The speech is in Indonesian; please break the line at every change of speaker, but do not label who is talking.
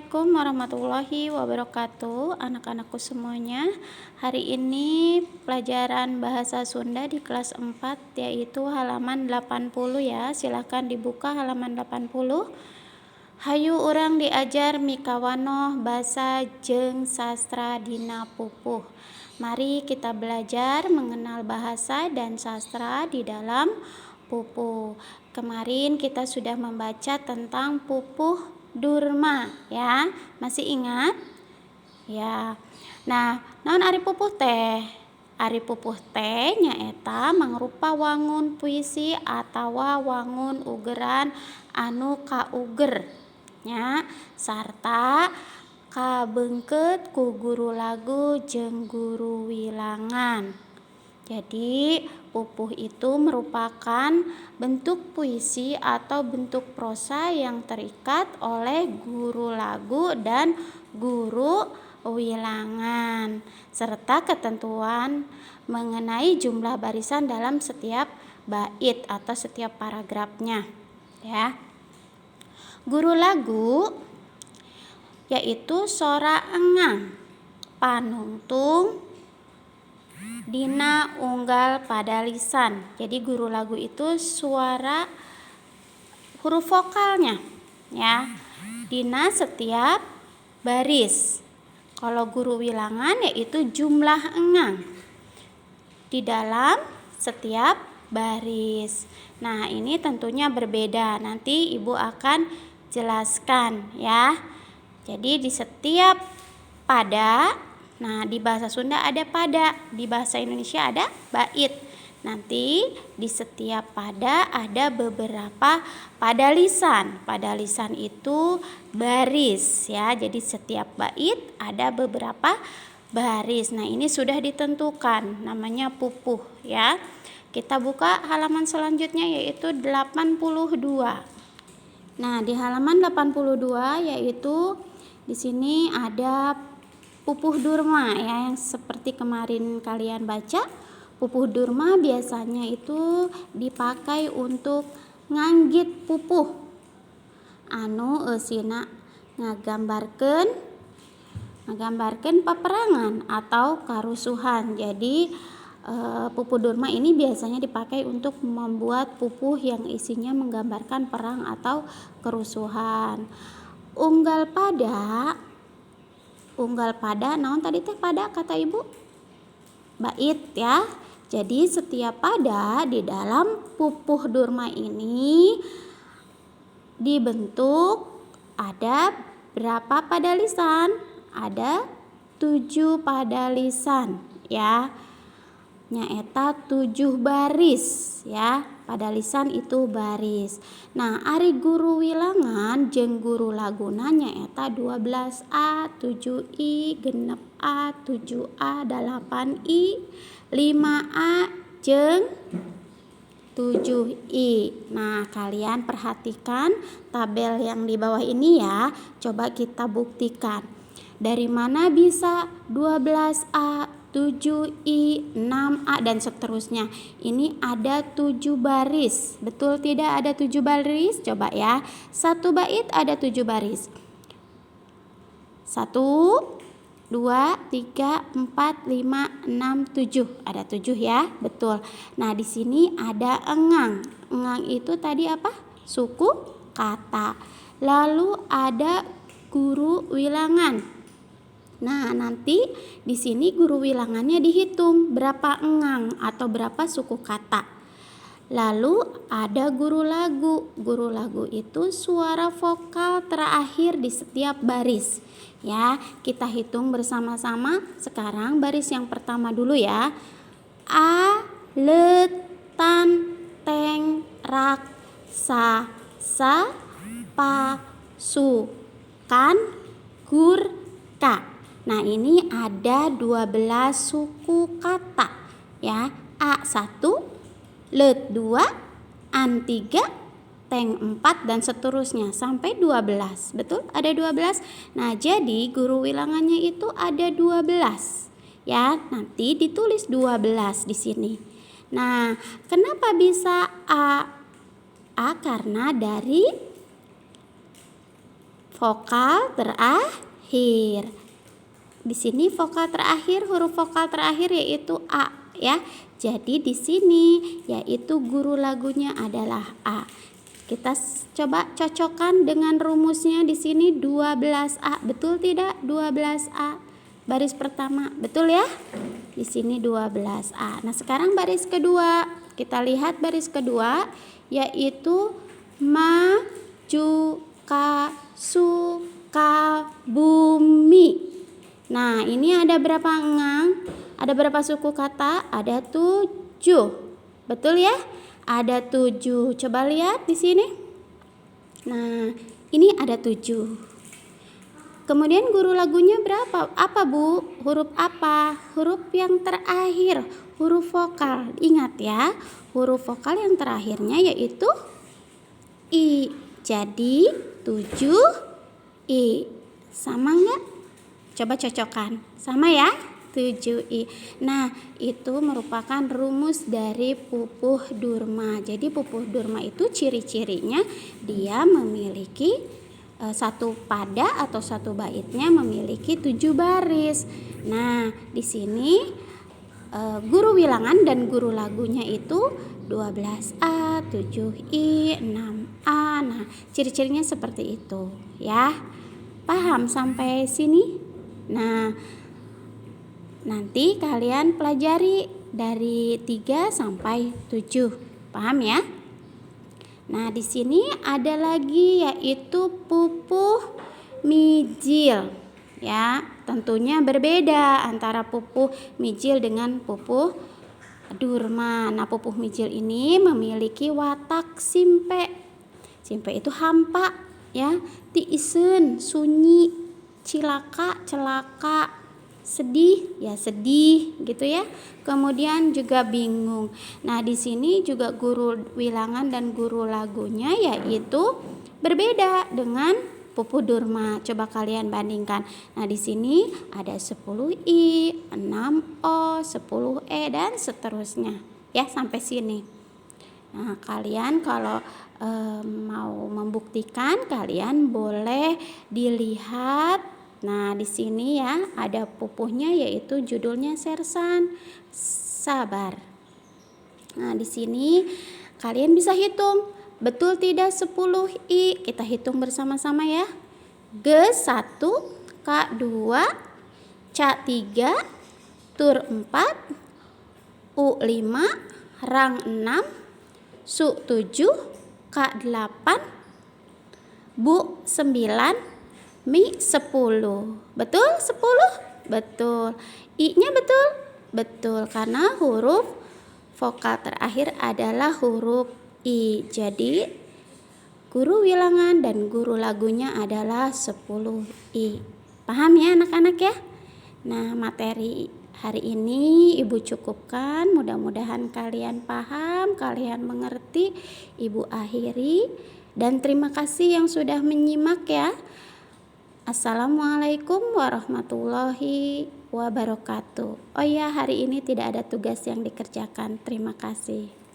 Assalamualaikum warahmatullahi wabarakatuh, anak-anakku semuanya. Hari ini pelajaran bahasa Sunda di kelas 4 yaitu halaman 80 ya. Silahkan dibuka halaman 80. Hayu urang diajar mikawanoh basa jeung sastra dina pupuh. Mari kita belajar mengenal bahasa dan sastra di dalam pupuh. Kemarin kita sudah membaca tentang pupuh Durma ya. Masih ingat? Ya. Nah, naon ari pupuh teh? Ari pupuh teh nyaeta mangrupa wangun puisi atawa wangun ugeran anu kauger nya sarta kabeungkeut ku guru lagu jeung guru wilangan. Jadi, pupuh itu merupakan bentuk puisi atau bentuk prosa yang terikat oleh guru lagu dan guru wilangan, serta ketentuan mengenai jumlah barisan dalam setiap bait atau setiap paragrafnya. Ya. Guru lagu yaitu sora engang, panungtung, dina unggal pada lisan. Jadi guru lagu itu suara huruf vokalnya ya dina setiap baris. Kalau guru wilangan yaitu jumlah engang di dalam setiap baris. Nah, ini tentunya berbeda. Nanti Ibu akan jelaskan ya. Jadi di setiap pada, nah di bahasa Sunda ada pada, di bahasa Indonesia ada bait. Nanti di setiap pada ada beberapa pada lisan. Pada lisan itu baris ya. Jadi setiap bait ada beberapa baris. Nah, ini sudah ditentukan namanya pupuh ya. Kita buka halaman selanjutnya yaitu 82. Nah, di halaman 82 yaitu di sini ada pupuh Durma ya, yang seperti kemarin kalian baca. Pupuh Durma biasanya itu dipakai untuk nganggit pupuh anu eusina ngagambarkeun paperangan atau karusuhan. Jadi pupuh Durma ini biasanya dipakai untuk membuat pupuh yang isinya menggambarkan perang atau kerusuhan. Unggal pada naon tadi teh pada kata Ibu? Bait ya. Jadi setiap pada di dalam pupuh Durma ini dibentuk ada berapa pada lisan? Ada 7 pada lisan ya. Nyaeta 7 baris ya. Pada lisan itu baris. Nah, ari guru wilangan jeung guru laguna nyaeta 12A, 7I, 6A, 7A, 8I, 5A jeung 7I. Nah, kalian perhatikan tabel yang di bawah ini ya. Coba kita buktikan. Dari mana bisa 12A, 7I, 6A dan seterusnya. Ini ada 7 baris. Betul tidak ada 7 baris? Coba ya. Satu bait ada 7 baris. 1, 2, 3, 4, 5, 6, 7. Ada 7 ya. Betul. Nah, di sini ada engang. Engang itu tadi apa? Suku kata. Lalu ada guru wilangan. Nah, nanti di sini guru wilangannya dihitung berapa engang atau berapa suku kata. Lalu ada guru lagu. Guru lagu itu suara vokal terakhir di setiap baris. Ya, kita hitung bersama-sama. Sekarang baris yang pertama dulu ya. A, le, tan, teng, rak, sa, pa, su, kan, gur, ka. Nah, ini ada 12 suku kata ya. A1, let 2, an 3, teng 4 dan seterusnya sampai 12. Betul? Ada 12. Nah, jadi guru wilangannya itu ada 12. Ya, nanti ditulis 12 di sini. Nah, kenapa bisa A? A karena dari vokal terakhir. Di sini vokal terakhir, huruf vokal terakhir yaitu A ya. Jadi di sini yaitu guru lagunya adalah A. Kita coba cocokkan dengan rumusnya di sini 12A. Betul tidak? 12A. Baris pertama, betul ya? Di sini 12A. Nah, sekarang baris kedua. Kita lihat baris kedua yaitu ma, ju, ka, su, ka, bumi. Nah, ini ada berapa ngang? Ada berapa suku kata? Ada 7. Betul ya? Ada 7. Coba lihat di sini. Nah, ini ada 7. Kemudian guru lagunya berapa? Apa, Bu? Huruf apa? Huruf yang terakhir, huruf vokal. Ingat ya, huruf vokal yang terakhirnya yaitu I. Jadi 7 I. Sama nggak? Coba cocokkan. Sama ya? 7I. Nah, itu merupakan rumus dari pupuh durma. Jadi pupuh durma itu ciri-cirinya dia memiliki satu pada atau satu baitnya memiliki 7 baris. Nah, di sini guru wilangan dan guru lagunya itu 12A, 7I, 6A. Nah, ciri-cirinya seperti itu ya. Paham sampai sini? Nah, nanti kalian pelajari dari 3 sampai 7. Paham ya? Nah, di sini ada lagi yaitu pupuh mijil. Ya, tentunya berbeda antara pupuh mijil dengan pupuh durma. Nah, pupuh mijil ini memiliki watak simpe. Simpe itu hampa ya, tiisen, sunyi, cilaka, celaka, sedih ya sedih gitu ya. Kemudian juga bingung. Nah, di sini juga guru wilangan dan guru lagunya yaitu berbeda dengan pupuh durma. Coba kalian bandingkan. Nah, di sini ada 10I, 6O, 10E dan seterusnya. Ya, sampai sini. Nah, kalian kalau mau membuktikan kalian boleh dilihat. Nah, di sini ya ada pupuhnya yaitu judulnya Sersan Sabar. Nah, di sini kalian bisa hitung. Betul tidak 10I? Kita hitung bersama-sama ya. G1, K2, C3, Tur 4, U5, Rang 6, Su 7, K8, Bu 9, Mi 10. Betul 10? Betul. I-nya betul? Betul, karena huruf vokal terakhir adalah huruf I. Jadi guru wilangan dan guru lagunya adalah 10I. Paham ya anak-anak ya? Nah, materi hari ini Ibu cukupkan. Mudah-mudahan kalian paham, kalian mengerti. Ibu akhiri dan terima kasih yang sudah menyimak ya. Assalamualaikum warahmatullahi wabarakatuh. Oh ya, hari ini tidak ada tugas yang dikerjakan. Terima kasih.